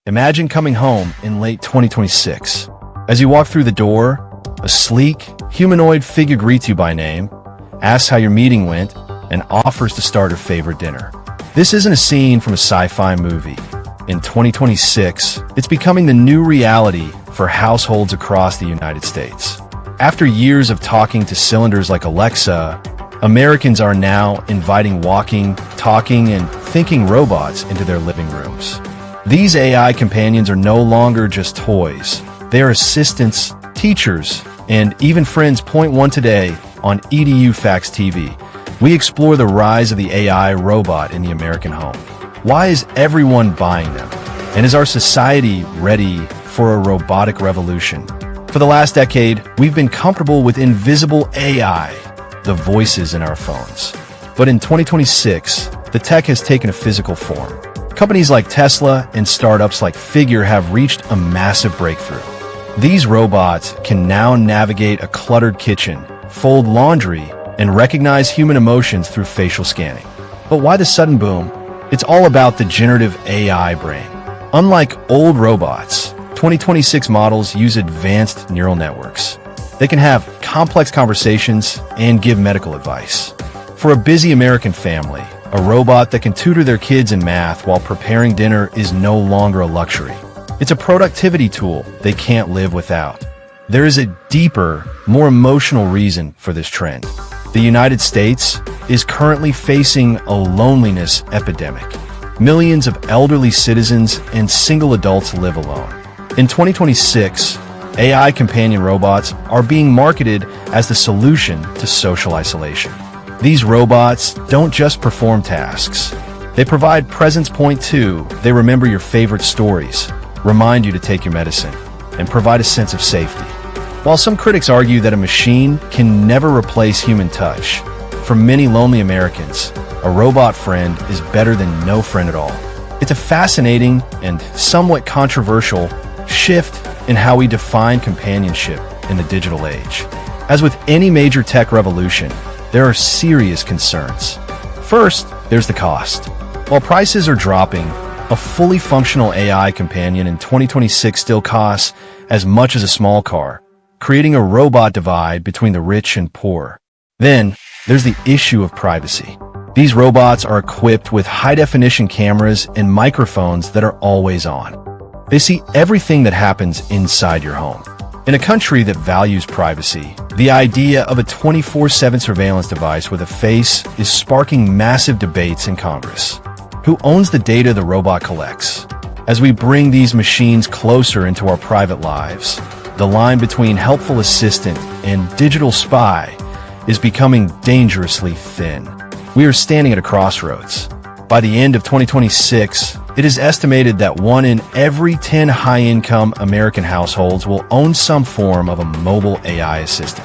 Imagine coming home in late 2026. As you walk through the door, a sleek, humanoid figure greets you by name, asks how your meeting went, and offers to start her favorite dinner. This isn't a scene from a sci-fi movie. In 2026, it's becoming the new reality for households across the United States. After years of talking to cylinders like Alexa, Americans are now inviting walking, talking, and thinking robots into their living rooms. These AI companions are no longer just toys. They are assistants, teachers, and even friends. Point one today on EduFacts TV. We explore the rise of the AI robot in the American home. Why is everyone buying them? And is our society ready for a robotic revolution? For the last decade, we've been comfortable with invisible AI, the voices in our phones. But in 2026, the tech has taken a physical form. Companies like Tesla and startups like Figure have reached a massive breakthrough. These robots can now navigate a cluttered kitchen, fold laundry, and recognize human emotions through facial scanning. But why the sudden boom? It's all about the generative AI brain. Unlike old robots, 2026 models use advanced neural networks. They can have complex conversations and give medical advice. For a busy American family, a robot that can tutor their kids in math while preparing dinner is no longer a luxury. It's a productivity tool they can't live without. There is a deeper, more emotional reason for this trend. The United States is currently facing a loneliness epidemic. Millions of elderly citizens and single adults live alone. In 2026, AI companion robots are being marketed as the solution to social isolation. These robots don't just perform tasks. They provide presence. Point two, they remember your favorite stories, remind you to take your medicine, and provide a sense of safety. While some critics argue that a machine can never replace human touch, for many lonely Americans, a robot friend is better than no friend at all. It's a fascinating and somewhat controversial shift in how we define companionship in the digital age. As with any major tech revolution, there are serious concerns. First, there's the cost. While prices are dropping, a fully functional AI companion in 2026 still costs as much as a small car, creating a robot divide between the rich and poor. Then, there's the issue of privacy. These robots are equipped with high-definition cameras and microphones that are always on. They see everything that happens inside your home. In a country that values privacy, the idea of a 24/7 surveillance device with a face is sparking massive debates in Congress. Who owns the data the robot collects? As we bring these machines closer into our private lives, the line between helpful assistant and digital spy is becoming dangerously thin. We are standing at a crossroads. By the end of 2026, it is estimated that 1 in every 10 high-income American households will own some form of a mobile AI assistant.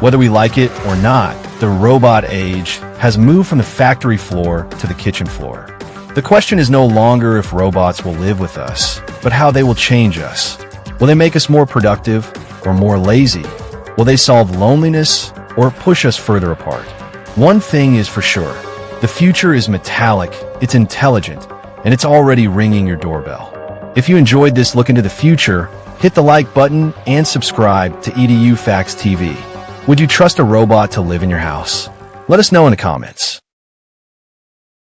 Whether we like it or not, the robot age has moved from the factory floor to the kitchen floor. The question is no longer if robots will live with us, but how they will change us. Will they make us more productive or more lazy? Will they solve loneliness or push us further apart? One thing is for sure. The future is metallic, it's intelligent, and it's already ringing your doorbell. If you enjoyed this look into the future, hit the like button and subscribe to EduFacts TV. Would you trust a robot to live in your house? Let us know in the comments.